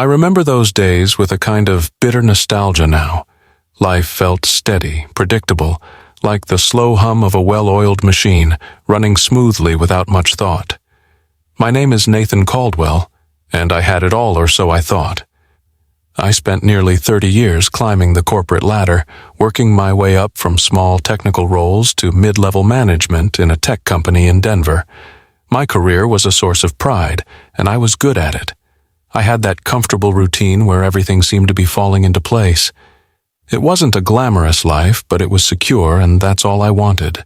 I remember those days with a kind of bitter nostalgia now. Life felt steady, predictable, like the slow hum of a well-oiled machine, running smoothly without much thought. My name is Nathan Caldwell, and I had it all, or so I thought. I spent nearly 30 years climbing the corporate ladder, working my way up from small technical roles to mid-level management in a tech company in Denver. My career was a source of pride, and I was good at it. I had that comfortable routine where everything seemed to be falling into place. It wasn't a glamorous life, but it was secure, and that's all I wanted.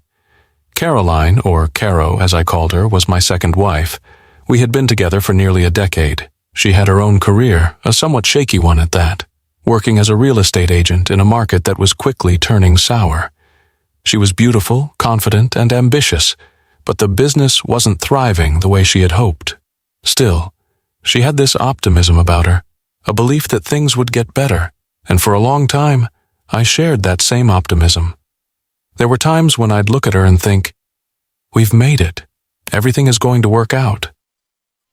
Caroline, or Caro as I called her, was my second wife. We had been together for nearly a decade. She had her own career, a somewhat shaky one at that, working as a real estate agent in a market that was quickly turning sour. She was beautiful, confident, and ambitious, but the business wasn't thriving the way she had hoped. Still, she had this optimism about her, a belief that things would get better, and for a long time, I shared that same optimism. There were times when I'd look at her and think, "We've made it. Everything is going to work out."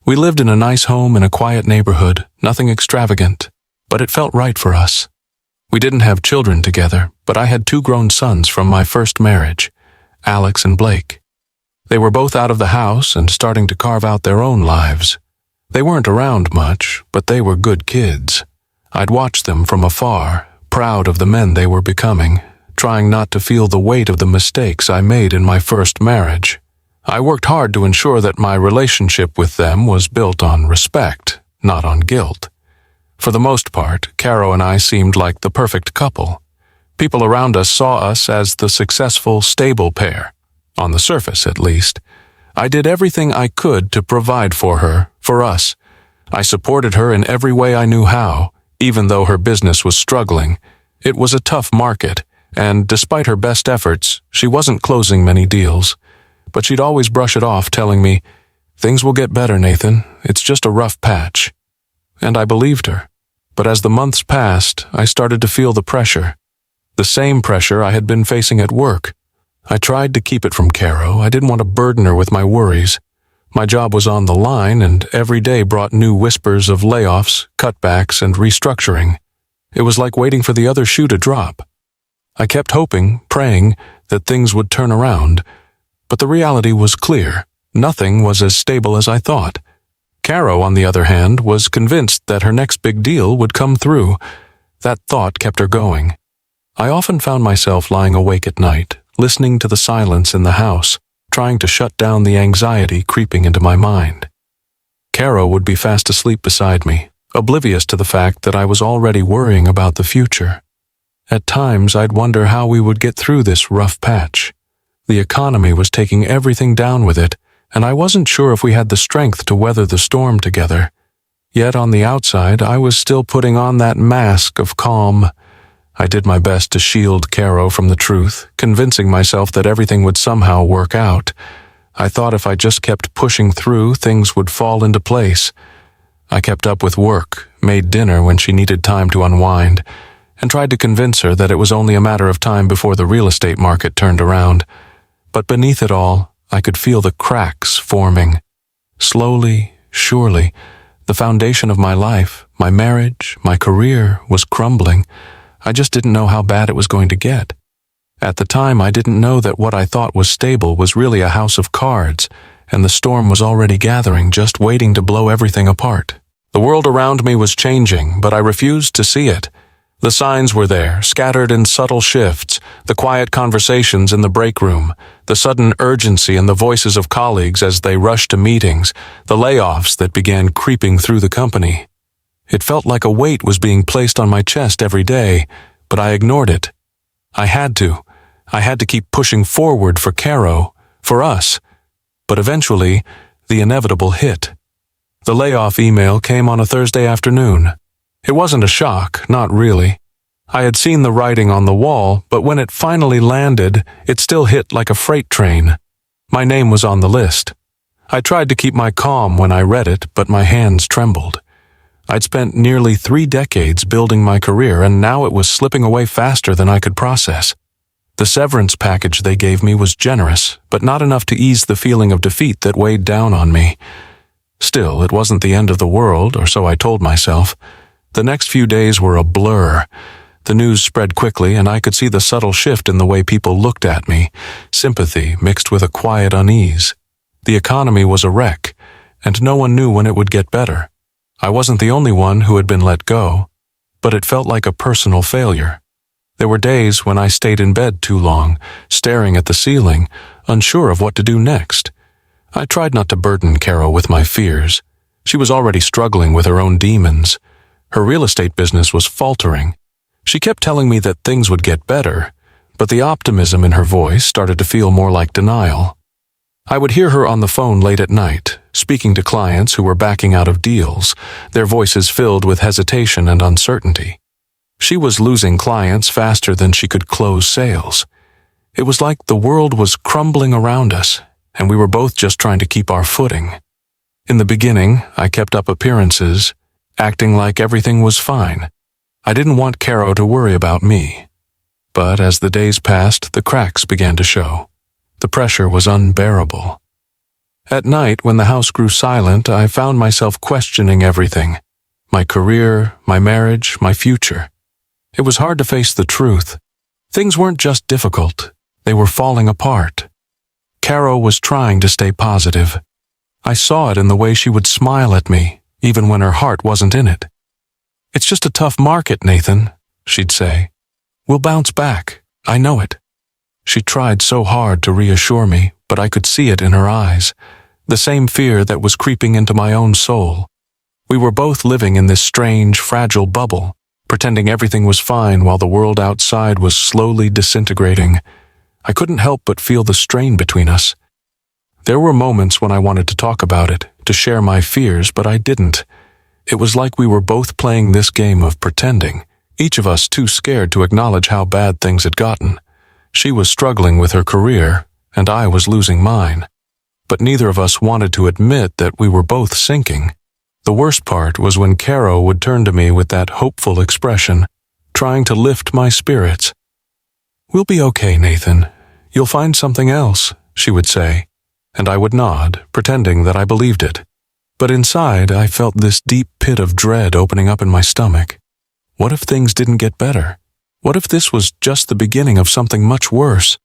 We lived in a nice home in a quiet neighborhood, nothing extravagant, but it felt right for us. We didn't have children together, but I had 2 grown sons from my first marriage, Alex and Blake. They were both out of the house and starting to carve out their own lives. They weren't around much, but they were good kids. I'd watch them from afar, proud of the men they were becoming, trying not to feel the weight of the mistakes I made in my first marriage. I worked hard to ensure that my relationship with them was built on respect, not on guilt. For the most part, Caro and I seemed like the perfect couple. People around us saw us as the successful, stable pair, on the surface at least. I did everything I could to provide for her, for us. I supported her in every way I knew how, even though her business was struggling. It was a tough market, and despite her best efforts, she wasn't closing many deals. But she'd always brush it off, telling me, "Things will get better, Nathan. It's just a rough patch." And I believed her. But as the months passed, I started to feel the pressure. The same pressure I had been facing at work. I tried to keep it from Caro. I didn't want to burden her with my worries. My job was on the line, and every day brought new whispers of layoffs, cutbacks, and restructuring. It was like waiting for the other shoe to drop. I kept hoping, praying, that things would turn around. But the reality was clear. Nothing was as stable as I thought. Caro, on the other hand, was convinced that her next big deal would come through. That thought kept her going. I often found myself lying awake at night, listening to the silence in the house, trying to shut down the anxiety creeping into my mind. Caro would be fast asleep beside me, oblivious to the fact that I was already worrying about the future. At times, I'd wonder how we would get through this rough patch. The economy was taking everything down with it, and I wasn't sure if we had the strength to weather the storm together. Yet on the outside, I was still putting on that mask of calm. I did my best to shield Caro from the truth, convincing myself that everything would somehow work out. I thought if I just kept pushing through, things would fall into place. I kept up with work, made dinner when she needed time to unwind, and tried to convince her that it was only a matter of time before the real estate market turned around. But beneath it all, I could feel the cracks forming. Slowly, surely, the foundation of my life, my marriage, my career, was crumbling. I just didn't know how bad it was going to get. At the time, I didn't know that what I thought was stable was really a house of cards, and the storm was already gathering, just waiting to blow everything apart. The world around me was changing, but I refused to see it. The signs were there, scattered in subtle shifts, the quiet conversations in the break room, the sudden urgency in the voices of colleagues as they rushed to meetings, the layoffs that began creeping through the company. It felt like a weight was being placed on my chest every day, but I ignored it. I had to. I had to keep pushing forward for Caro, for us. But eventually, the inevitable hit. The layoff email came on a Thursday afternoon. It wasn't a shock, not really. I had seen the writing on the wall, but when it finally landed, it still hit like a freight train. My name was on the list. I tried to keep my calm when I read it, but my hands trembled. I'd spent nearly 3 decades building my career, and now it was slipping away faster than I could process. The severance package they gave me was generous, but not enough to ease the feeling of defeat that weighed down on me. Still, it wasn't the end of the world, or so I told myself. The next few days were a blur. The news spread quickly, and I could see the subtle shift in the way people looked at me, sympathy mixed with a quiet unease. The economy was a wreck, and no one knew when it would get better. I wasn't the only one who had been let go, but it felt like a personal failure. There were days when I stayed in bed too long, staring at the ceiling, unsure of what to do next. I tried not to burden Caro with my fears. She was already struggling with her own demons. Her real estate business was faltering. She kept telling me that things would get better, but the optimism in her voice started to feel more like denial. I would hear her on the phone late at night, speaking to clients who were backing out of deals, their voices filled with hesitation and uncertainty. She was losing clients faster than she could close sales. It was like the world was crumbling around us, and we were both just trying to keep our footing. In the beginning, I kept up appearances, acting like everything was fine. I didn't want Caro to worry about me. But as the days passed, the cracks began to show. The pressure was unbearable. At night, when the house grew silent, I found myself questioning everything. My career, my marriage, my future. It was hard to face the truth. Things weren't just difficult, they were falling apart. Caro was trying to stay positive. I saw it in the way she would smile at me, even when her heart wasn't in it. "It's just a tough market, Nathan," she'd say. "We'll bounce back, I know it." She tried so hard to reassure me, but I could see it in her eyes, the same fear that was creeping into my own soul. We were both living in this strange, fragile bubble, pretending everything was fine while the world outside was slowly disintegrating. I couldn't help but feel the strain between us. There were moments when I wanted to talk about it, to share my fears, but I didn't. It was like we were both playing this game of pretending, each of us too scared to acknowledge how bad things had gotten. She was struggling with her career, and I was losing mine. But neither of us wanted to admit that we were both sinking. The worst part was when Caro would turn to me with that hopeful expression, trying to lift my spirits. "We'll be okay, Nathan. You'll find something else," she would say, and I would nod, pretending that I believed it. But inside, I felt this deep pit of dread opening up in my stomach. What if things didn't get better? What if this was just the beginning of something much worse?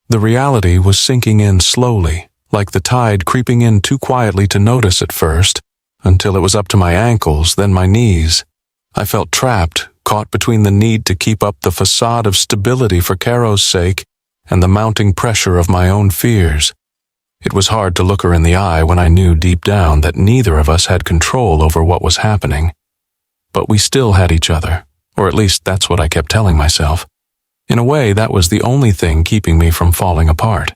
The reality was sinking in slowly, like the tide creeping in too quietly to notice at first, until it was up to my ankles, then my knees. I felt trapped, caught between the need to keep up the facade of stability for Caro's sake and the mounting pressure of my own fears. It was hard to look her in the eye when I knew deep down that neither of us had control over what was happening. But we still had each other, or at least that's what I kept telling myself. In a way, that was the only thing keeping me from falling apart.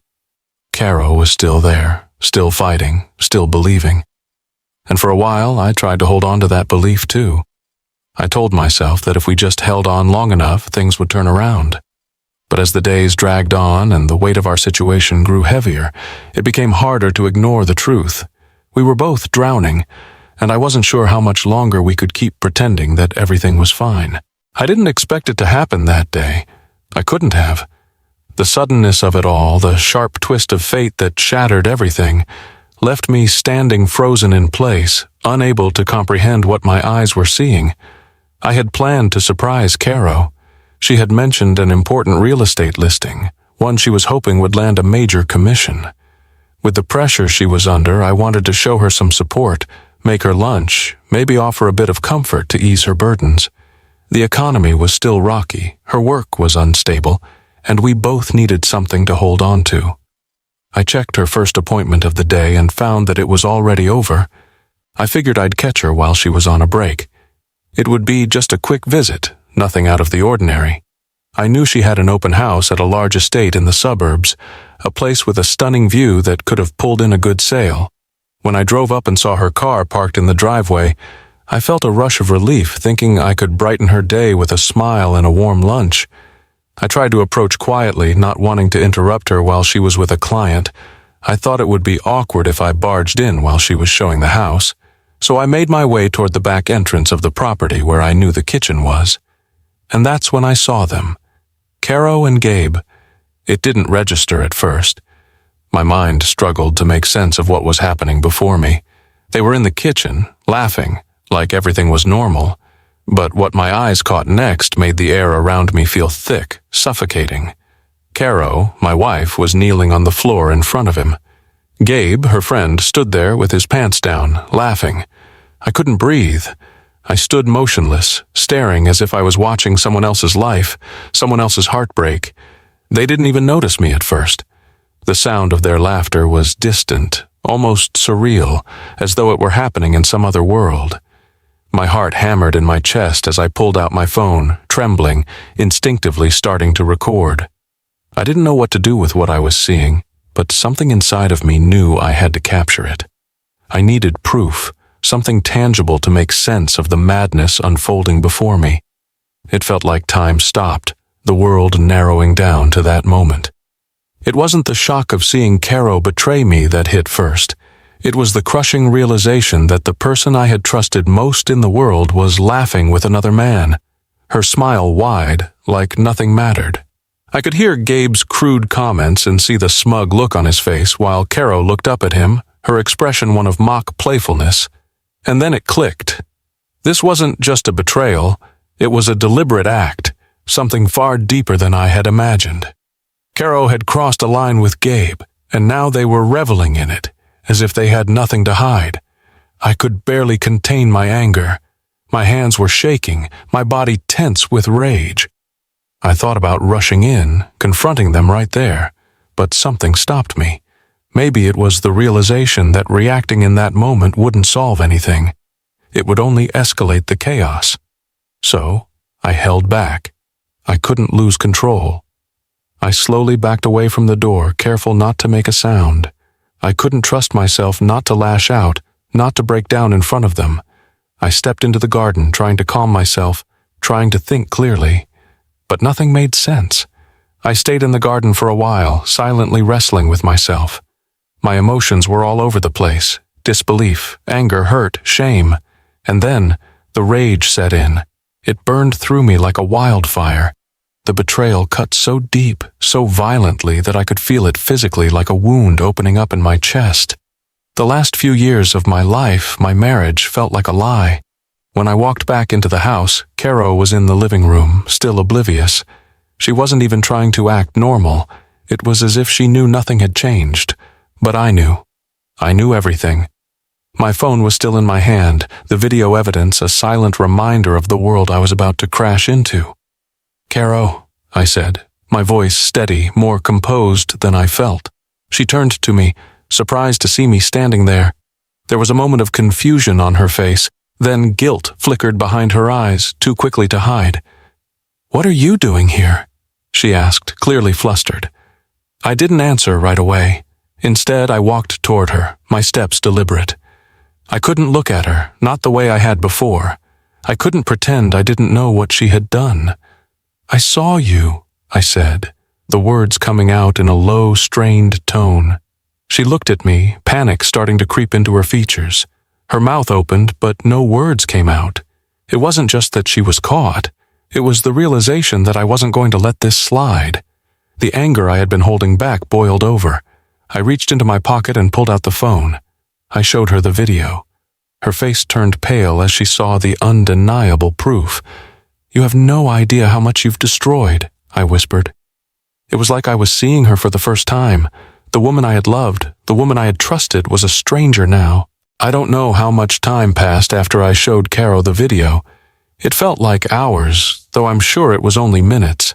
Caro was still there, still fighting, still believing. And for a while, I tried to hold on to that belief too. I told myself that if we just held on long enough, things would turn around. But as the days dragged on and the weight of our situation grew heavier, it became harder to ignore the truth. We were both drowning, and I wasn't sure how much longer we could keep pretending that everything was fine. I didn't expect it to happen that day. I couldn't have. The suddenness of it all, the sharp twist of fate that shattered everything, left me standing frozen in place, unable to comprehend what my eyes were seeing. I had planned to surprise Caro. She had mentioned an important real estate listing, one she was hoping would land a major commission. With the pressure she was under, I wanted to show her some support, make her lunch, maybe offer a bit of comfort to ease her burdens. The economy was still rocky, her work was unstable, and we both needed something to hold on to. I checked her first appointment of the day and found that it was already over. I figured I'd catch her while she was on a break. It would be just a quick visit, nothing out of the ordinary. I knew she had an open house at a large estate in the suburbs, a place with a stunning view that could have pulled in a good sale. When I drove up and saw her car parked in the driveway, I felt a rush of relief, thinking I could brighten her day with a smile and a warm lunch. I tried to approach quietly, not wanting to interrupt her while she was with a client. I thought it would be awkward if I barged in while she was showing the house, so I made my way toward the back entrance of the property where I knew the kitchen was. And that's when I saw them. Caro and Gabe. It didn't register at first. My mind struggled to make sense of what was happening before me. They were in the kitchen, laughing, like everything was normal, but what my eyes caught next made the air around me feel thick, suffocating. Caro, my wife, was kneeling on the floor in front of him. Gabe, her friend, stood there with his pants down, laughing. I couldn't breathe. I stood motionless, staring as if I was watching someone else's life, someone else's heartbreak. They didn't even notice me at first. The sound of their laughter was distant, almost surreal, as though it were happening in some other world. My heart hammered in my chest as I pulled out my phone, trembling, instinctively starting to record. I didn't know what to do with what I was seeing, but something inside of me knew I had to capture it. I needed proof, something tangible to make sense of the madness unfolding before me. It felt like time stopped, the world narrowing down to that moment. It wasn't the shock of seeing Caro betray me that hit first. It was the crushing realization that the person I had trusted most in the world was laughing with another man, her smile wide, like nothing mattered. I could hear Gabe's crude comments and see the smug look on his face while Caro looked up at him, her expression one of mock playfulness. And then it clicked. This wasn't just a betrayal, it was a deliberate act, something far deeper than I had imagined. Caro had crossed a line with Gabe, and now they were reveling in it, as if they had nothing to hide. I could barely contain my anger. My hands were shaking, my body tense with rage. I thought about rushing in, confronting them right there, but something stopped me. Maybe it was the realization that reacting in that moment wouldn't solve anything. It would only escalate the chaos. So, I held back. I couldn't lose control. I slowly backed away from the door, careful not to make a sound. I couldn't trust myself not to lash out, not to break down in front of them. I stepped into the garden, trying to calm myself, trying to think clearly. But nothing made sense. I stayed in the garden for a while, silently wrestling with myself. My emotions were all over the place. Disbelief, anger, hurt, shame. And then, the rage set in. It burned through me like a wildfire. The betrayal cut so deep, so violently that I could feel it physically like a wound opening up in my chest. The last few years of my life, my marriage, felt like a lie. When I walked back into the house, Caro was in the living room, still oblivious. She wasn't even trying to act normal. It was as if she knew nothing had changed. But I knew. I knew everything. My phone was still in my hand, the video evidence a silent reminder of the world I was about to crash into. "Caro," I said, my voice steady, more composed than I felt. She turned to me, surprised to see me standing there. There was a moment of confusion on her face, then guilt flickered behind her eyes, too quickly to hide. "What are you doing here?" she asked, clearly flustered. I didn't answer right away. Instead, I walked toward her, my steps deliberate. I couldn't look at her, not the way I had before. I couldn't pretend I didn't know what she had done. "I saw you," I said, the words coming out in a low, strained tone. She looked at me, panic starting to creep into her features. Her mouth opened, but no words came out. It wasn't just that she was caught. It was the realization that I wasn't going to let this slide. The anger I had been holding back boiled over. I reached into my pocket and pulled out the phone. I showed her the video. Her face turned pale as she saw the undeniable proof. "You have no idea how much you've destroyed," I whispered. It was like I was seeing her for the first time. The woman I had loved, the woman I had trusted, was a stranger now. I don't know how much time passed after I showed Caro the video. It felt like hours, though I'm sure it was only minutes.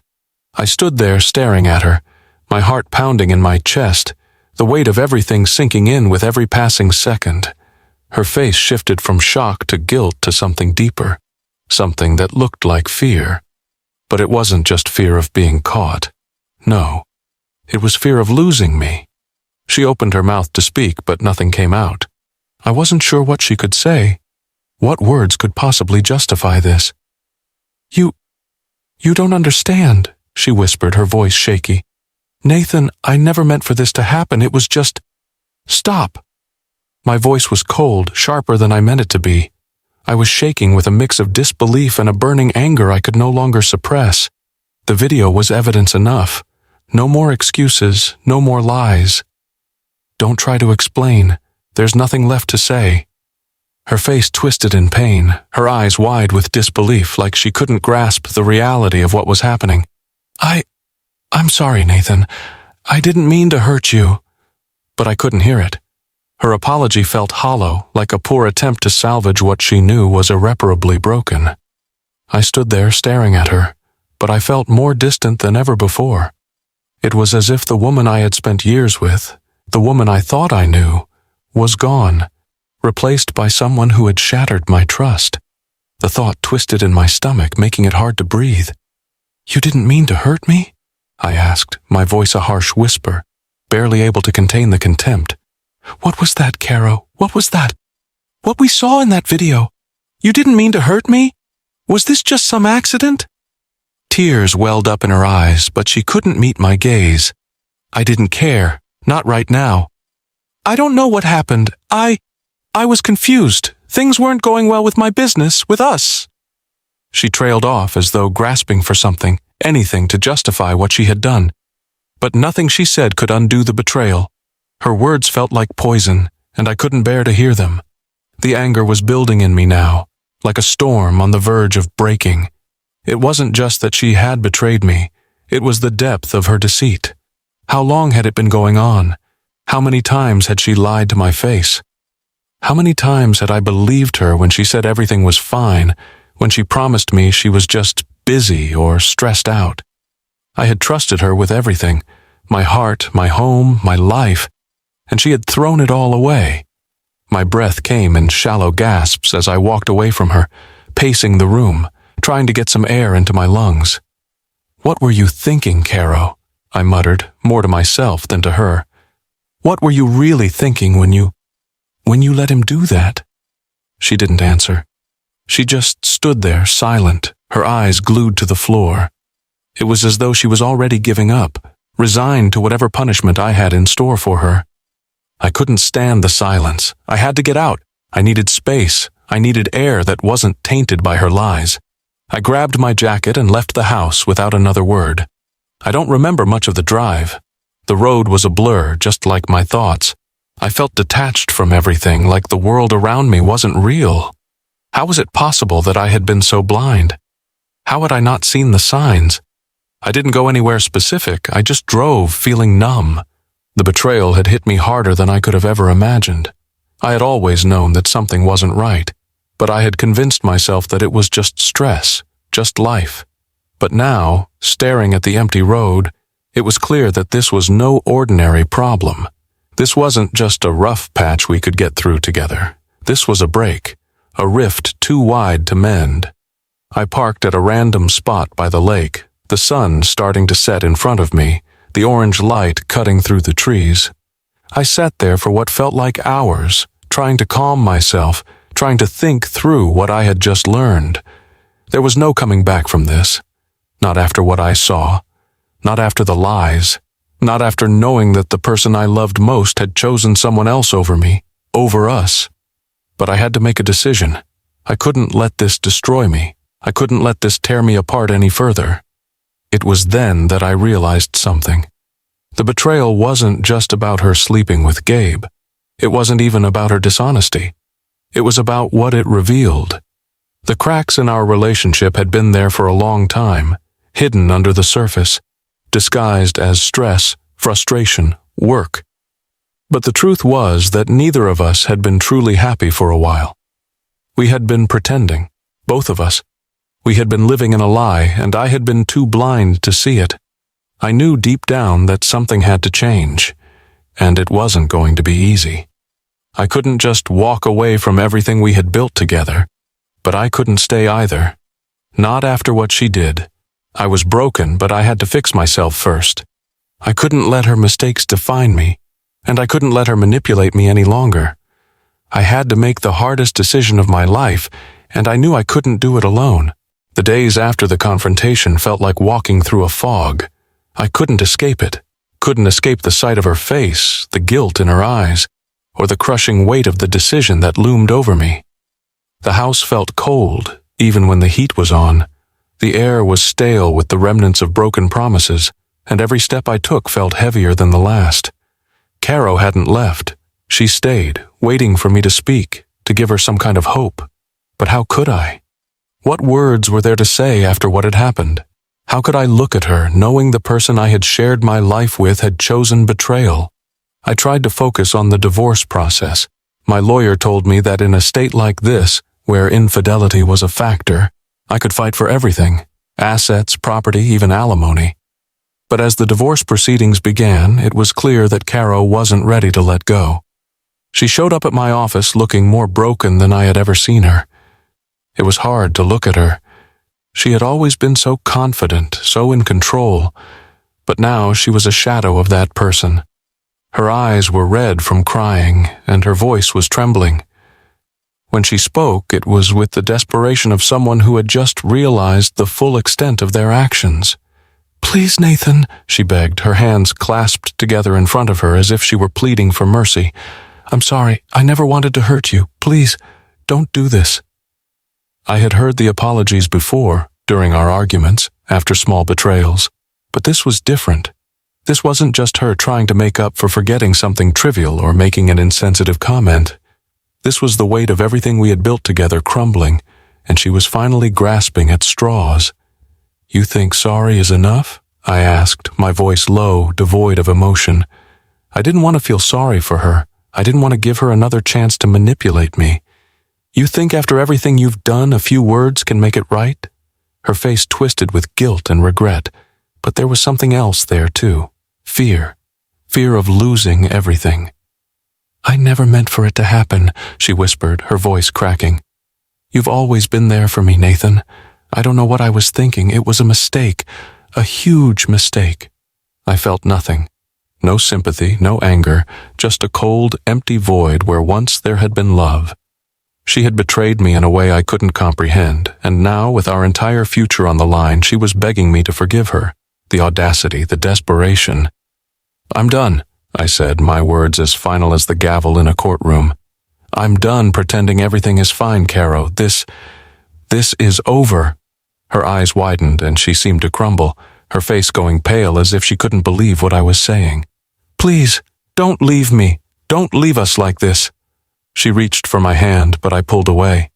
I stood there staring at her, my heart pounding in my chest, the weight of everything sinking in with every passing second. Her face shifted from shock to guilt to something deeper, something that looked like fear. But it wasn't just fear of being caught. No, it was fear of losing me. She opened her mouth to speak, but nothing came out. I wasn't sure what she could say. What words could possibly justify this? You don't understand," she whispered, her voice shaky. "Nathan, I never meant for this to happen. It was just... Stop!" My voice was cold, sharper than I meant it to be. I was shaking with a mix of disbelief and a burning anger I could no longer suppress. The video was evidence enough. No more excuses, no more lies. "Don't try to explain. There's nothing left to say," Her face twisted in pain, her eyes wide with disbelief, like she couldn't grasp the reality of what was happening. I'm sorry, Nathan. I didn't mean to hurt you. But I couldn't hear it. Her apology felt hollow, like a poor attempt to salvage what she knew was irreparably broken. I stood there staring at her, but I felt more distant than ever before. It was as if the woman I had spent years with, the woman I thought I knew, was gone, replaced by someone who had shattered my trust. The thought twisted in my stomach, making it hard to breathe. "You didn't mean to hurt me?" I asked, my voice a harsh whisper, barely able to contain the contempt. "What was that, Caro? What was that? What we saw in that video? You didn't mean to hurt me? Was this just some accident?" Tears welled up in her eyes, but she couldn't meet my gaze. I didn't care, not right now. "I don't know what happened. I was confused. Things weren't going well with my business, with us." She trailed off as though grasping for something, anything to justify what she had done. But nothing she said could undo the betrayal. Her words felt like poison, and I couldn't bear to hear them. The anger was building in me now, like a storm on the verge of breaking. It wasn't just that she had betrayed me, it was the depth of her deceit. How long had it been going on? How many times had she lied to my face? How many times had I believed her when she said everything was fine, when she promised me she was just busy or stressed out? I had trusted her with everything, my heart, my home, my life, and she had thrown it all away. My breath came in shallow gasps as I walked away from her, pacing the room, trying to get some air into my lungs. "What were you thinking, Caro?" I muttered, more to myself than to her. "What were you really thinking when you let him do that?" She didn't answer. She just stood there, silent, her eyes glued to the floor. It was as though she was already giving up, resigned to whatever punishment I had in store for her. I couldn't stand the silence. I had to get out. I needed space. I needed air that wasn't tainted by her lies. I grabbed my jacket and left the house without another word. I don't remember much of the drive. The road was a blur, just like my thoughts. I felt detached from everything, like the world around me wasn't real. How was it possible that I had been so blind? How had I not seen the signs? I didn't go anywhere specific. I just drove, feeling numb. The betrayal had hit me harder than I could have ever imagined. I had always known that something wasn't right, but I had convinced myself that it was just stress, just life. But now, staring at the empty road, it was clear that this was no ordinary problem. This wasn't just a rough patch we could get through together. This was a break, a rift too wide to mend. I parked at a random spot by the lake, the sun starting to set in front of me, the orange light cutting through the trees. I sat there for what felt like hours, trying to calm myself, trying to think through what I had just learned. There was no coming back from this. Not after what I saw. Not after the lies. Not after knowing that the person I loved most had chosen someone else over me, over us. But I had to make a decision. I couldn't let this destroy me. I couldn't let this tear me apart any further. It was then that I realized something. The betrayal wasn't just about her sleeping with Gabe. It wasn't even about her dishonesty. It was about what it revealed. The cracks in our relationship had been there for a long time, hidden under the surface, disguised as stress, frustration, work. But the truth was that neither of us had been truly happy for a while. We had been pretending, both of us. We had been living in a lie, and I had been too blind to see it. I knew deep down that something had to change, and it wasn't going to be easy. I couldn't just walk away from everything we had built together, but I couldn't stay either. Not after what she did. I was broken, but I had to fix myself first. I couldn't let her mistakes define me, and I couldn't let her manipulate me any longer. I had to make the hardest decision of my life, and I knew I couldn't do it alone. The days after the confrontation felt like walking through a fog. I couldn't escape it. Couldn't escape the sight of her face, the guilt in her eyes, or the crushing weight of the decision that loomed over me. The house felt cold, even when the heat was on. The air was stale with the remnants of broken promises, and every step I took felt heavier than the last. Caro hadn't left. She stayed, waiting for me to speak, to give her some kind of hope. But how could I? What words were there to say after what had happened? How could I look at her, knowing the person I had shared my life with had chosen betrayal? I tried to focus on the divorce process. My lawyer told me that in a state like this, where infidelity was a factor, I could fight for everything: assets, property, even alimony. But as the divorce proceedings began, it was clear that Caro wasn't ready to let go. She showed up at my office looking more broken than I had ever seen her. It was hard to look at her. She had always been so confident, so in control, but now she was a shadow of that person. Her eyes were red from crying, and her voice was trembling. When she spoke, it was with the desperation of someone who had just realized the full extent of their actions. "Please, Nathan," she begged, her hands clasped together in front of her as if she were pleading for mercy. "I'm sorry. I never wanted to hurt you. Please, don't do this." I had heard the apologies before, during our arguments, after small betrayals, but this was different. This wasn't just her trying to make up for forgetting something trivial or making an insensitive comment. This was the weight of everything we had built together crumbling, and she was finally grasping at straws. "You think sorry is enough?" I asked, my voice low, devoid of emotion. I didn't want to feel sorry for her. I didn't want to give her another chance to manipulate me. "You think after everything you've done, a few words can make it right?" Her face twisted with guilt and regret, but there was something else there too. Fear. Fear of losing everything. "I never meant for it to happen," she whispered, her voice cracking. "You've always been there for me, Nathan. I don't know what I was thinking. It was a mistake. A huge mistake." I felt nothing. No sympathy, no anger, just a cold, empty void where once there had been love. She had betrayed me in a way I couldn't comprehend, and now, with our entire future on the line, she was begging me to forgive her. The audacity, the desperation. "I'm done," I said, my words as final as the gavel in a courtroom. "I'm done pretending everything is fine, Caro. This is over." Her eyes widened and she seemed to crumble, her face going pale as if she couldn't believe what I was saying. "Please, don't leave me. Don't leave us like this." She reached for my hand, but I pulled away.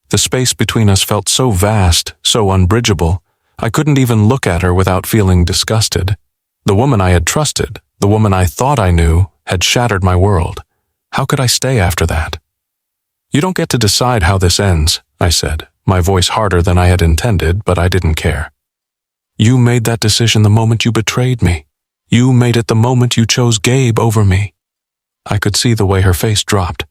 The space between us felt so vast, so unbridgeable. I couldn't even look at her without feeling disgusted. The woman I had trusted, the woman I thought I knew, had shattered my world. How could I stay after that? "You don't get to decide how this ends," I said, my voice harder than I had intended, but I didn't care. "You made that decision the moment you betrayed me. You made it the moment you chose Gabe over me." I could see the way her face dropped,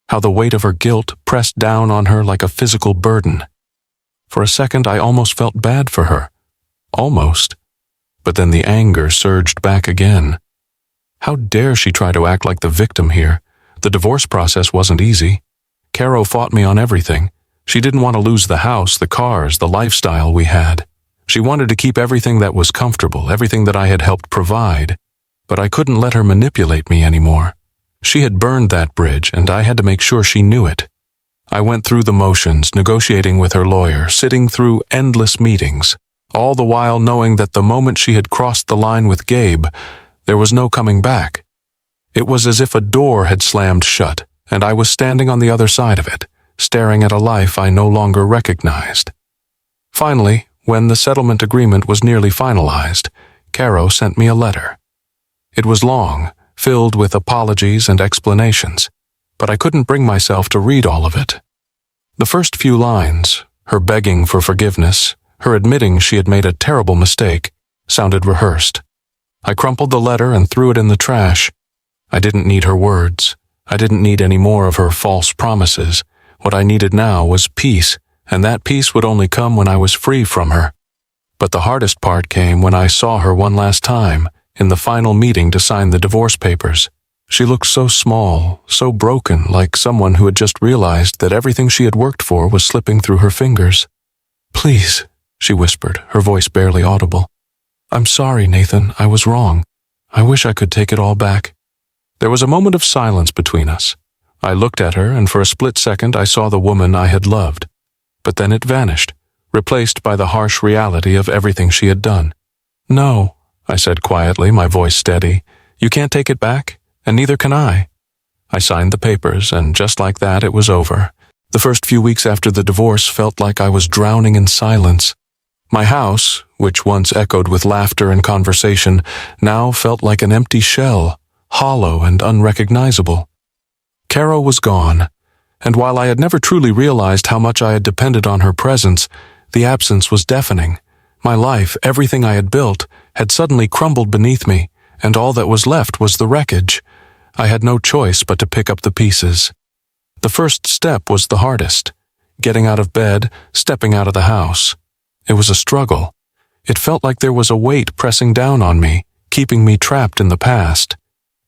how the weight of her guilt pressed down on her like a physical burden. For a second, I almost felt bad for her. Almost. But then the anger surged back again. How dare she try to act like the victim here? The divorce process wasn't easy. Caro fought me on everything. She didn't want to lose the house, the cars, the lifestyle we had. She wanted to keep everything that was comfortable, everything that I had helped provide. But I couldn't let her manipulate me anymore. She had burned that bridge, and I had to make sure she knew it. I went through the motions, negotiating with her lawyer, sitting through endless meetings, all the while knowing that the moment she had crossed the line with Gabe, there was no coming back. It was as if a door had slammed shut, and I was standing on the other side of it, staring at a life I no longer recognized. Finally, when the settlement agreement was nearly finalized, Caro sent me a letter. It was long, filled with apologies and explanations, but I couldn't bring myself to read all of it. The first few lines, her begging for forgiveness, her admitting she had made a terrible mistake, sounded rehearsed. I crumpled the letter and threw it in the trash. I didn't need her words. I didn't need any more of her false promises. What I needed now was peace, and that peace would only come when I was free from her. But the hardest part came when I saw her one last time, in the final meeting to sign the divorce papers. She looked so small, so broken, like someone who had just realized that everything she had worked for was slipping through her fingers. "Please," she whispered, her voice barely audible. "I'm sorry, Nathan. I was wrong. I wish I could take it all back." There was a moment of silence between us. I looked at her, and for a split second I saw the woman I had loved. But then it vanished, replaced by the harsh reality of everything she had done. "No," I said quietly, my voice steady. "You can't take it back, and neither can I." I signed the papers, and just like that, it was over. The first few weeks after the divorce felt like I was drowning in silence. My house, which once echoed with laughter and conversation, now felt like an empty shell, hollow and unrecognizable. Caro was gone, and while I had never truly realized how much I had depended on her presence, the absence was deafening. My life, everything I had built, had suddenly crumbled beneath me, and all that was left was the wreckage. I had no choice but to pick up the pieces. The first step was the hardest, getting out of bed, stepping out of the house. It was a struggle. It felt like there was a weight pressing down on me, keeping me trapped in the past.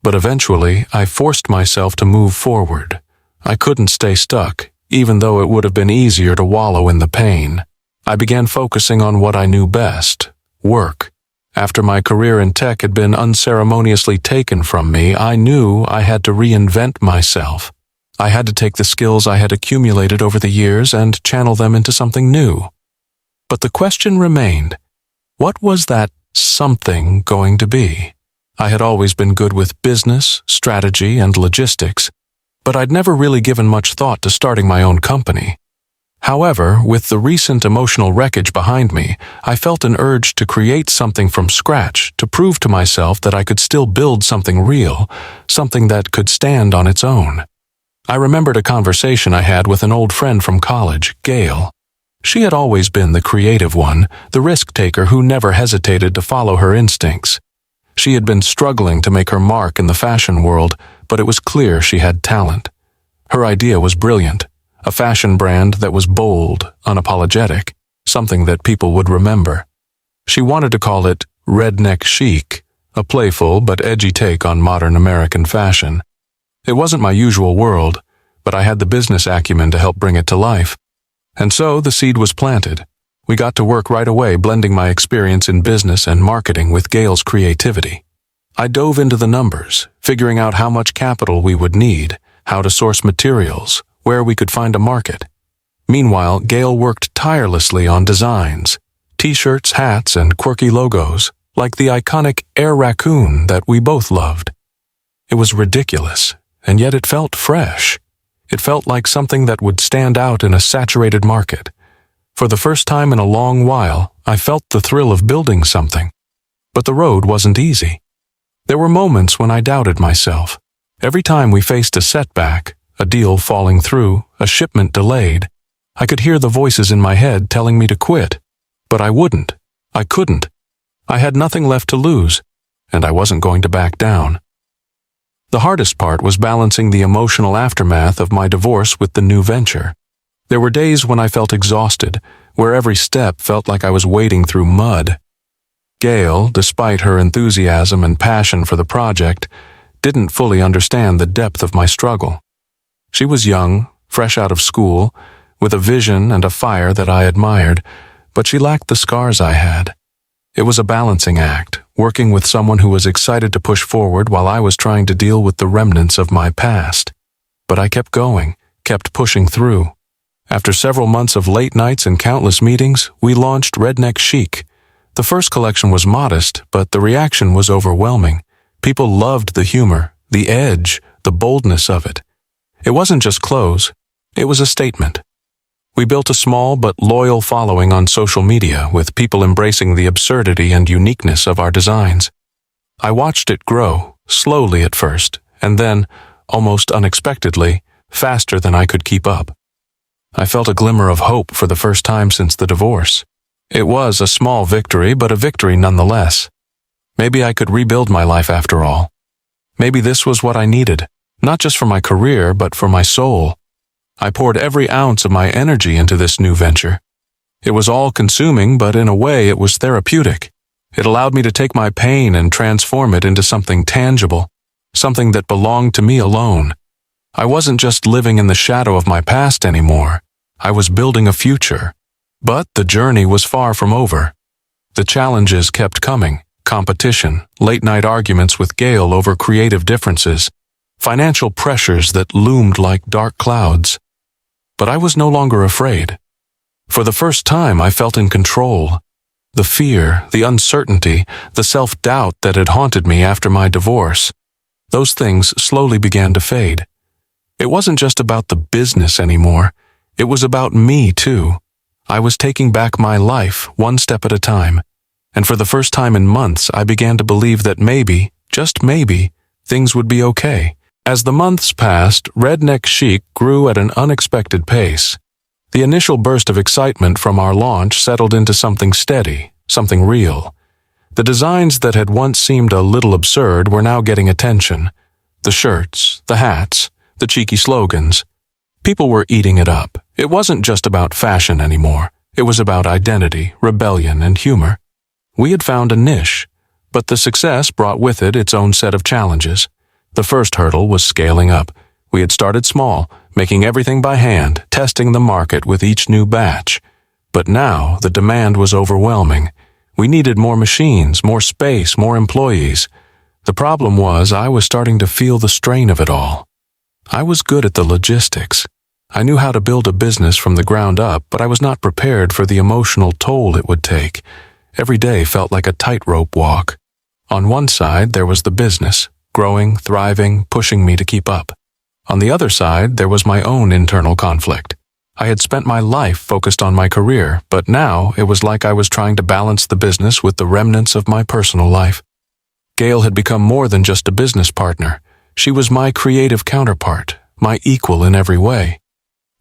But eventually, I forced myself to move forward. I couldn't stay stuck, even though it would have been easier to wallow in the pain. I began focusing on what I knew best: work. After my career in tech had been unceremoniously taken from me, I knew I had to reinvent myself. I had to take the skills I had accumulated over the years and channel them into something new. But the question remained, what was that something going to be? I had always been good with business, strategy, and logistics, but I'd never really given much thought to starting my own company. However, with the recent emotional wreckage behind me, I felt an urge to create something from scratch, to prove to myself that I could still build something real, something that could stand on its own. I remembered a conversation I had with an old friend from college, Gail. She had always been the creative one, the risk-taker who never hesitated to follow her instincts. She had been struggling to make her mark in the fashion world, but it was clear she had talent. Her idea was brilliant. A fashion brand that was bold, unapologetic, something that people would remember. She wanted to call it redneck chic, a playful but edgy take on modern American fashion. It wasn't my usual world, but I had the business acumen to help bring it to life. And so the seed was planted. We got to work right away, blending my experience in business and marketing with Gail's creativity. I dove into the numbers, figuring out how much capital we would need, how to source materials, where we could find a market. Meanwhile, Gail worked tirelessly on designs, t-shirts, hats, and quirky logos, like the iconic Air Raccoon that we both loved. It was ridiculous, and yet it felt fresh. It felt like something that would stand out in a saturated market. For the first time in a long while, I felt the thrill of building something. But the road wasn't easy. There were moments when I doubted myself. Every time we faced a setback, a deal falling through, a shipment delayed, I could hear the voices in my head telling me to quit. But I wouldn't. I couldn't. I had nothing left to lose, and I wasn't going to back down. The hardest part was balancing the emotional aftermath of my divorce with the new venture. There were days when I felt exhausted, where every step felt like I was wading through mud. Gail, despite her enthusiasm and passion for the project, didn't fully understand the depth of my struggle. She was young, fresh out of school, with a vision and a fire that I admired, but she lacked the scars I had. It was a balancing act, working with someone who was excited to push forward while I was trying to deal with the remnants of my past. But I kept going, kept pushing through. After several months of late nights and countless meetings, we launched Redneck Chic. The first collection was modest, but the reaction was overwhelming. People loved the humor, the edge, the boldness of it. It wasn't just clothes, it was a statement. We built a small but loyal following on social media, with people embracing the absurdity and uniqueness of our designs. I watched it grow, slowly at first, and then, almost unexpectedly, faster than I could keep up. I felt a glimmer of hope for the first time since the divorce. It was a small victory, but a victory nonetheless. Maybe I could rebuild my life after all. Maybe this was what I needed, not just for my career, but for my soul. I poured every ounce of my energy into this new venture. It was all-consuming, but in a way it was therapeutic. It allowed me to take my pain and transform it into something tangible, something that belonged to me alone. I wasn't just living in the shadow of my past anymore. I was building a future. But the journey was far from over. The challenges kept coming: competition, late-night arguments with Gail over creative differences, financial pressures that loomed like dark clouds. But I was no longer afraid. For the first time, I felt in control. The fear, the uncertainty, the self-doubt that had haunted me after my divorce, those things slowly began to fade. It wasn't just about the business anymore. It was about me, too. I was taking back my life, one step at a time. And for the first time in months, I began to believe that maybe, just maybe, things would be okay. As the months passed, Redneck Chic grew at an unexpected pace. The initial burst of excitement from our launch settled into something steady, something real. The designs that had once seemed a little absurd were now getting attention. The shirts, the hats, the cheeky slogans. People were eating it up. It wasn't just about fashion anymore. It was about identity, rebellion, and humor. We had found a niche, but the success brought with it its own set of challenges. The first hurdle was scaling up. We had started small, making everything by hand, testing the market with each new batch. But now the demand was overwhelming. We needed more machines, more space, more employees. The problem was I was starting to feel the strain of it all. I was good at the logistics. I knew how to build a business from the ground up, but I was not prepared for the emotional toll it would take. Every day felt like a tightrope walk. On one side, there was the business, growing, thriving, pushing me to keep up. On the other side, there was my own internal conflict. I had spent my life focused on my career, but now it was like I was trying to balance the business with the remnants of my personal life. Gail had become more than just a business partner. She was my creative counterpart, my equal in every way.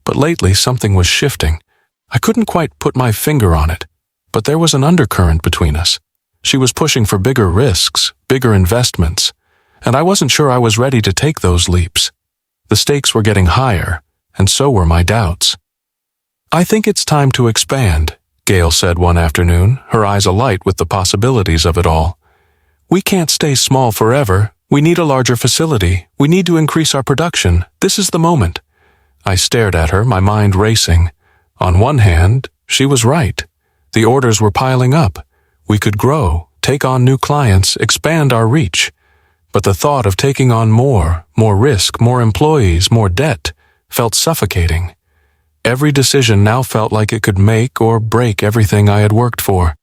But lately, something was shifting. I couldn't quite put my finger on it, but there was an undercurrent between us. She was pushing for bigger risks, bigger investments, and I wasn't sure I was ready to take those leaps. The stakes were getting higher, and so were my doubts. "I think it's time to expand," Gail said one afternoon, her eyes alight with the possibilities of it all. "We can't stay small forever. We need a larger facility. We need to increase our production. This is the moment." I stared at her, my mind racing. On one hand, she was right. The orders were piling up. We could grow, take on new clients, expand our reach. But the thought of taking on more risk, more employees, more debt, felt suffocating. Every decision now felt like it could make or break everything I had worked for.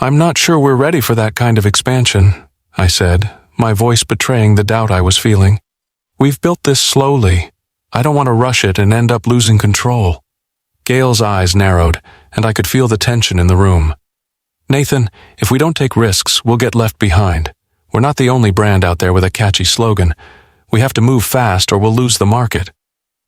"I'm not sure we're ready for that kind of expansion," I said, my voice betraying the doubt I was feeling. "We've built this slowly. I don't want to rush it and end up losing control." Gail's eyes narrowed, and I could feel the tension in the room. "Nathan, if we don't take risks, we'll get left behind. We're not the only brand out there with a catchy slogan. We have to move fast or we'll lose the market."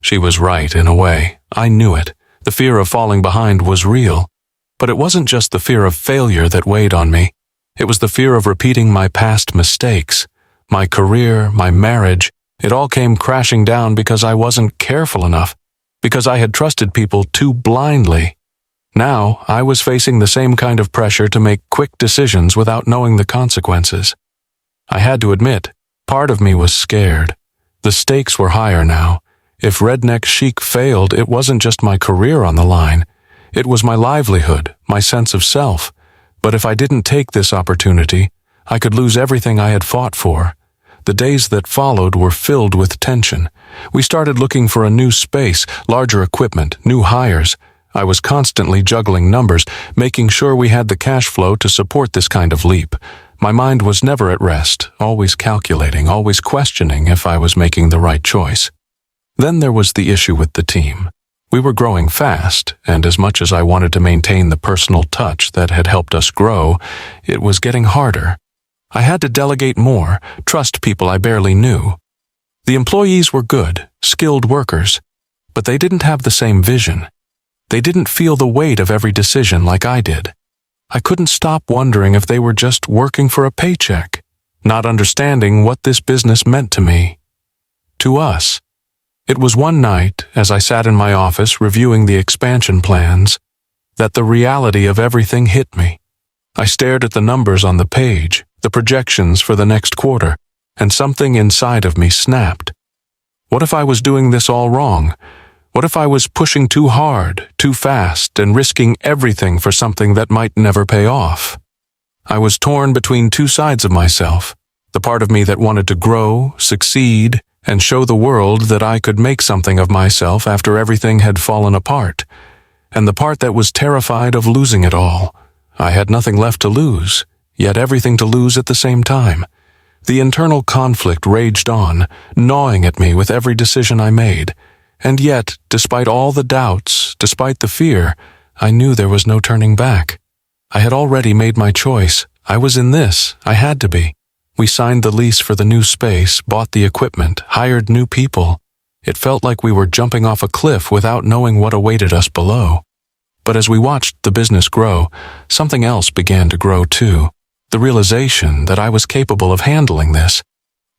She was right in a way. I knew it. The fear of falling behind was real. But it wasn't just the fear of failure that weighed on me. It was the fear of repeating my past mistakes. My career, my marriage, it all came crashing down because I wasn't careful enough, because I had trusted people too blindly. Now I was facing the same kind of pressure to make quick decisions without knowing the consequences. I had to admit, part of me was scared. The stakes were higher now. If Redneck Chic failed, it wasn't just my career on the line. It was my livelihood, my sense of self. But if I didn't take this opportunity, I could lose everything I had fought for. The days that followed were filled with tension. We started looking for a new space, larger equipment, new hires. I was constantly juggling numbers, making sure we had the cash flow to support this kind of leap. My mind was never at rest, always calculating, always questioning if I was making the right choice. Then there was the issue with the team. We were growing fast, and as much as I wanted to maintain the personal touch that had helped us grow, it was getting harder. I had to delegate more, trust people I barely knew. The employees were good, skilled workers, but they didn't have the same vision. They didn't feel the weight of every decision like I did. I couldn't stop wondering if they were just working for a paycheck, not understanding what this business meant to me, to us. It was one night, as I sat in my office reviewing the expansion plans, that the reality of everything hit me. I stared at the numbers on the page, the projections for the next quarter, and something inside of me snapped. What if I was doing this all wrong? What if I was pushing too hard, too fast, and risking everything for something that might never pay off? I was torn between two sides of myself, the part of me that wanted to grow, succeed, and show the world that I could make something of myself after everything had fallen apart, and the part that was terrified of losing it all. I had nothing left to lose, yet everything to lose at the same time. The internal conflict raged on, gnawing at me with every decision I made. And yet, despite all the doubts, despite the fear, I knew there was no turning back. I had already made my choice. I was in this. I had to be. We signed the lease for the new space, bought the equipment, hired new people. It felt like we were jumping off a cliff without knowing what awaited us below. But as we watched the business grow, something else began to grow too. The realization that I was capable of handling this.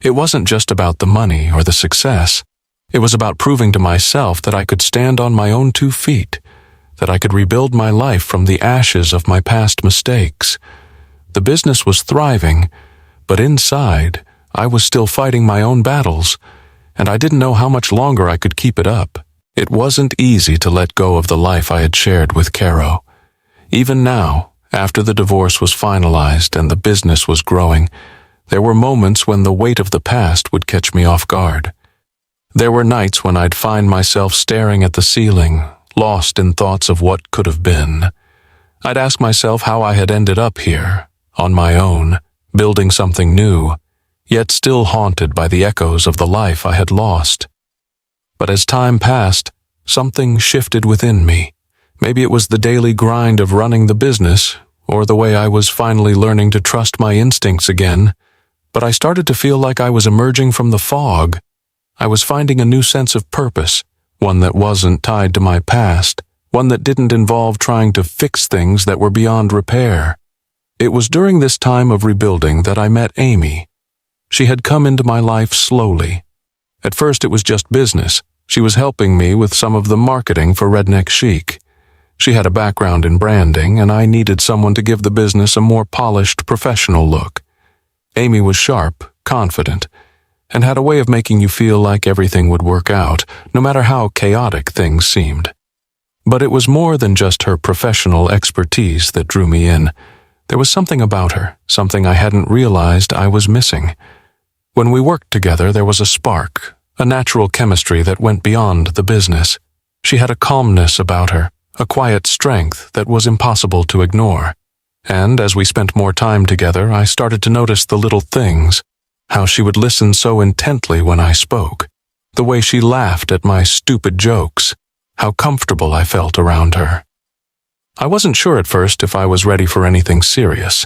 It wasn't just about the money or the success. It was about proving to myself that I could stand on my own 2 feet, that I could rebuild my life from the ashes of my past mistakes. The business was thriving, but inside, I was still fighting my own battles, and I didn't know how much longer I could keep it up. It wasn't easy to let go of the life I had shared with Caro. Even now, after the divorce was finalized and the business was growing, there were moments when the weight of the past would catch me off guard. There were nights when I'd find myself staring at the ceiling, lost in thoughts of what could have been. I'd ask myself how I had ended up here, on my own, building something new, yet still haunted by the echoes of the life I had lost. But as time passed, something shifted within me. Maybe it was the daily grind of running the business, or the way I was finally learning to trust my instincts again, but I started to feel like I was emerging from the fog. I was finding a new sense of purpose, one that wasn't tied to my past, one that didn't involve trying to fix things that were beyond repair. It was during this time of rebuilding that I met Amy. She had come into my life slowly. At first it was just business. She was helping me with some of the marketing for Redneck Chic. She had a background in branding, and I needed someone to give the business a more polished, professional look. Amy was sharp, confident, and had a way of making you feel like everything would work out, no matter how chaotic things seemed. But it was more than just her professional expertise that drew me in. There was something about her, something I hadn't realized I was missing. When we worked together, there was a spark, a natural chemistry that went beyond the business. She had a calmness about her, a quiet strength that was impossible to ignore. And as we spent more time together, I started to notice the little things, how she would listen so intently when I spoke, the way she laughed at my stupid jokes, how comfortable I felt around her. I wasn't sure at first if I was ready for anything serious.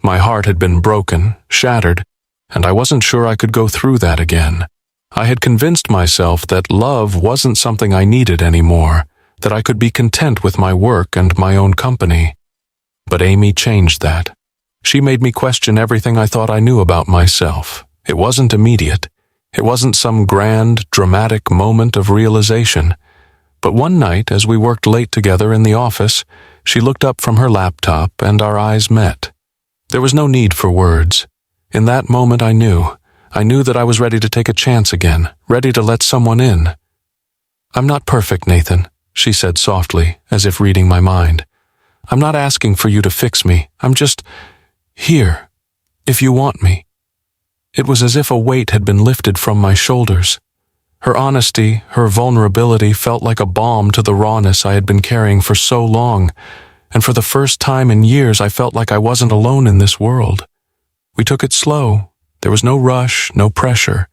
My heart had been broken, shattered, and I wasn't sure I could go through that again. I had convinced myself that love wasn't something I needed anymore, that I could be content with my work and my own company. But Amy changed that. She made me question everything I thought I knew about myself. It wasn't immediate. It wasn't some grand, dramatic moment of realization. But one night, as we worked late together in the office, she looked up from her laptop and our eyes met. There was no need for words. In that moment I knew that I was ready to take a chance again, ready to let someone in. "I'm not perfect, Nathan," she said softly, as if reading my mind. "I'm not asking for you to fix me. I'm just here, if you want me." It was as if a weight had been lifted from my shoulders. Her honesty, her vulnerability felt like a balm to the rawness I had been carrying for so long, and for the first time in years I felt like I wasn't alone in this world. We took it slow. There was no rush, no pressure.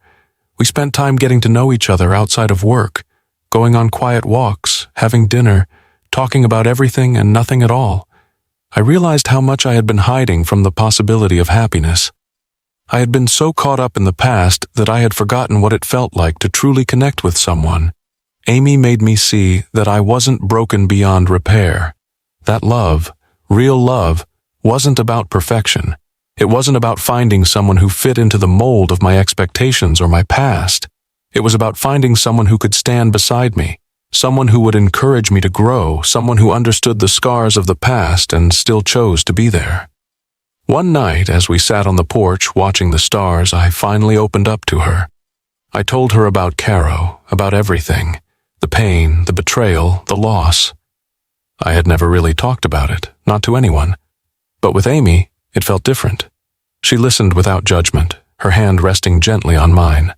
We spent time getting to know each other outside of work, going on quiet walks, having dinner, talking about everything and nothing at all. I realized how much I had been hiding from the possibility of happiness. I had been so caught up in the past that I had forgotten what it felt like to truly connect with someone. Amy made me see that I wasn't broken beyond repair. That love, real love, wasn't about perfection. It wasn't about finding someone who fit into the mold of my expectations or my past. It was about finding someone who could stand beside me, someone who would encourage me to grow, someone who understood the scars of the past and still chose to be there. One night, as we sat on the porch watching the stars, I finally opened up to her. I told her about Caro, about everything, the pain, the betrayal, the loss. I had never really talked about it, not to anyone. But with Amy, it felt different. She listened without judgment, her hand resting gently on mine.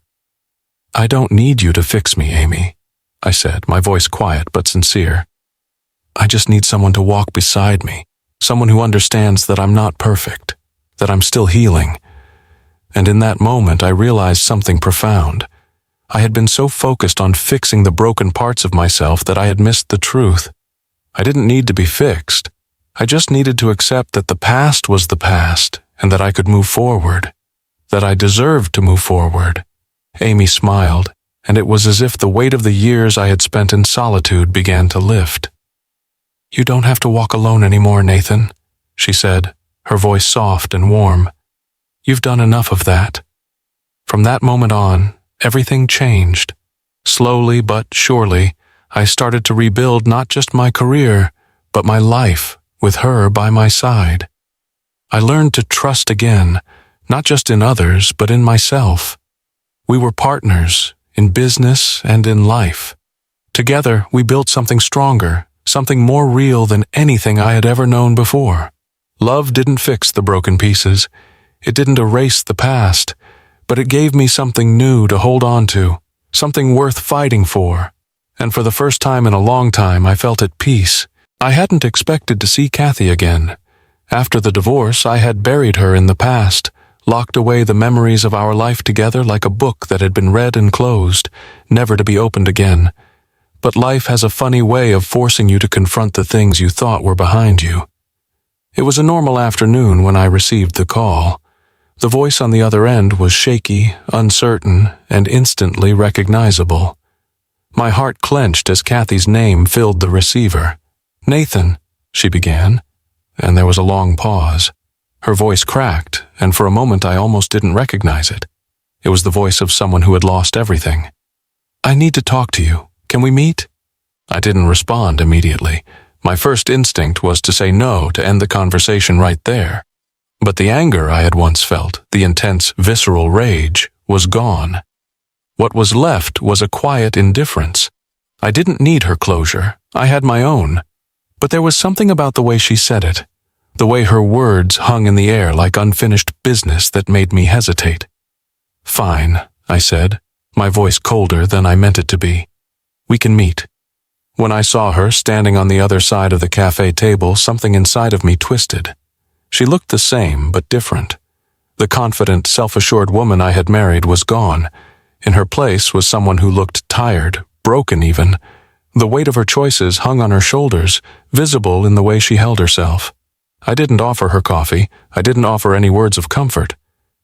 "I don't need you to fix me, Amy," I said, my voice quiet but sincere. "I just need someone to walk beside me, someone who understands that I'm not perfect, that I'm still healing. and in that moment I realized something profound. I had been so focused on fixing the broken parts of myself that I had missed the truth. I didn't need to be fixed. I just needed to accept that the past was the past and that I could move forward, that I deserved to move forward. Amy smiled, and it was as if the weight of the years I had spent in solitude began to lift. "You don't have to walk alone anymore, Nathan," she said, her voice soft and warm. "You've done enough of that." From that moment on, everything changed. Slowly but surely, I started to rebuild not just my career, but my life, with her by my side. I learned to trust again, not just in others, but in myself. We were partners, in business and in life. Together, we built something stronger, something more real than anything I had ever known before. Love didn't fix the broken pieces. It didn't erase the past, but it gave me something new to hold on to, something worth fighting for. And for the first time in a long time, I felt at peace. I hadn't expected to see Kathy again. After the divorce, I had buried her in the past, locked away the memories of our life together like a book that had been read and closed, never to be opened again. But life has a funny way of forcing you to confront the things you thought were behind you. It was a normal afternoon when I received the call. The voice on the other end was shaky, uncertain, and instantly recognizable. My heart clenched as Kathy's name filled the receiver. "Nathan," she began, and there was a long pause. Her voice cracked, and for a moment I almost didn't recognize it. It was the voice of someone who had lost everything. "I need to talk to you. Can we meet?" I didn't respond immediately. My first instinct was to say no, to end the conversation right there. But the anger I had once felt, the intense, visceral rage, was gone. What was left was a quiet indifference. I didn't need her closure. I had my own. But there was something about the way she said it, the way her words hung in the air like unfinished business that made me hesitate. "Fine," I said, my voice colder than I meant it to be. "We can meet." When I saw her standing on the other side of the cafe table, something inside of me twisted. She looked the same, but different. The confident, self-assured woman I had married was gone. In her place was someone who looked tired, broken even. The weight of her choices hung on her shoulders, visible in the way she held herself. I didn't offer her coffee. I didn't offer any words of comfort.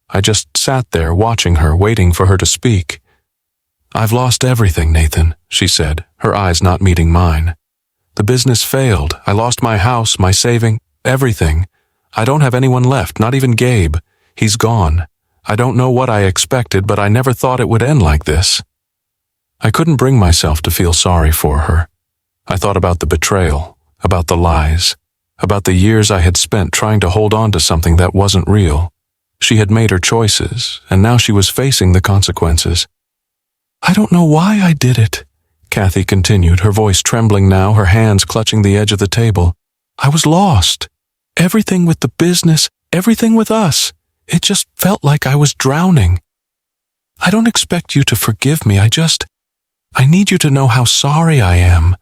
I just sat there watching her, waiting for her to speak. "I've lost everything, Nathan," she said, her eyes not meeting mine. "The business failed. I lost my house, my saving, everything. I don't have anyone left, not even Gabe. He's gone. I don't know what I expected, but I never thought it would end like this." I couldn't bring myself to feel sorry for her. I thought about the betrayal, about the lies, about the years I had spent trying to hold on to something that wasn't real. She had made her choices, and now she was facing the consequences. "I don't know why I did it," Kathy continued, her voice trembling now, her hands clutching the edge of the table. "I was lost. Everything with the business, everything with us. It just felt like I was drowning. I don't expect you to forgive me. I need you to know how sorry I am.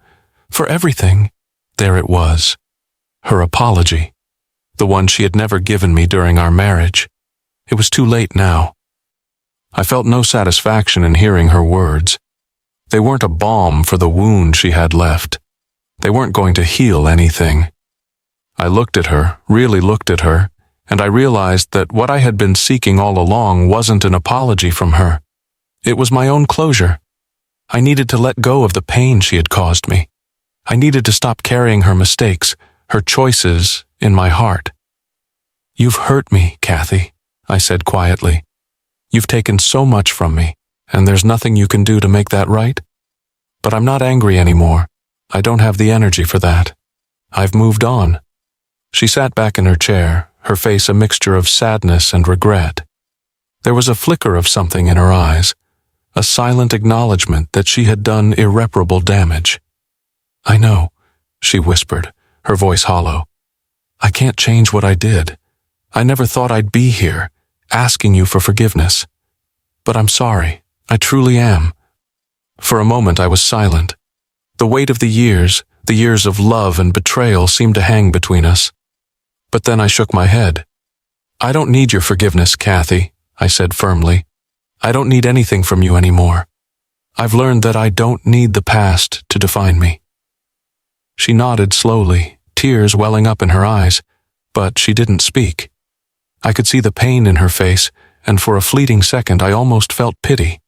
For everything." There it was. Her apology. The one she had never given me during our marriage. It was too late now. I felt no satisfaction in hearing her words. They weren't a balm for the wound she had left. They weren't going to heal anything. I looked at her, really looked at her, and I realized that what I had been seeking all along wasn't an apology from her. It was my own closure. I needed to let go of the pain she had caused me. I needed to stop carrying her mistakes, her choices, in my heart. "You've hurt me, Kathy," I said quietly. "You've taken so much from me, and there's nothing you can do to make that right. But I'm not angry anymore. I don't have the energy for that. I've moved on." She sat back in her chair, her face a mixture of sadness and regret. There was a flicker of something in her eyes, a silent acknowledgement that she had done irreparable damage. "I know," she whispered, her voice hollow. "I can't change what I did. I never thought I'd be here, asking you for forgiveness. But I'm sorry. I truly am." For a moment I was silent. The weight of the years of love and betrayal seemed to hang between us. But then I shook my head. "I don't need your forgiveness, Kathy," I said firmly. "I don't need anything from you anymore. I've learned that I don't need the past to define me." She nodded slowly, tears welling up in her eyes, but she didn't speak. I could see the pain in her face, and for a fleeting second I almost felt pity.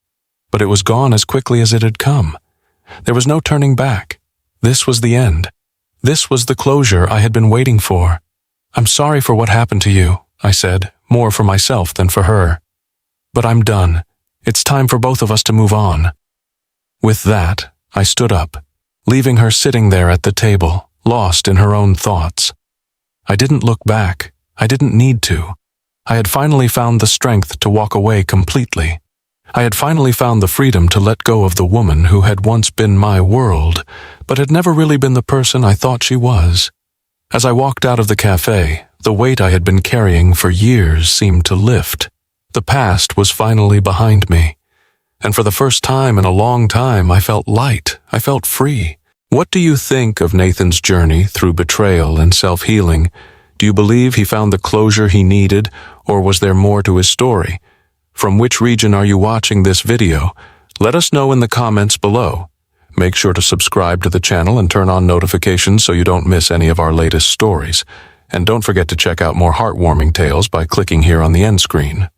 But it was gone as quickly as it had come. There was no turning back. This was the end. This was the closure I had been waiting for. "I'm sorry for what happened to you," I said, more for myself than for her. "But I'm done. It's time for both of us to move on." With that, I stood up, leaving her sitting there at the table, lost in her own thoughts. I didn't look back. I didn't need to. I had finally found the strength to walk away completely. I had finally found the freedom to let go of the woman who had once been my world, but had never really been the person I thought she was. As I walked out of the cafe, the weight I had been carrying for years seemed to lift. The past was finally behind me, and for the first time in a long time I felt light, I felt free. What do you think of Nathan's journey through betrayal and self-healing? Do you believe he found the closure he needed, or was there more to his story? From which region are you watching this video? Let us know in the comments below. Make sure to subscribe to the channel and turn on notifications so you don't miss any of our latest stories. And don't forget to check out more heartwarming tales by clicking here on the end screen.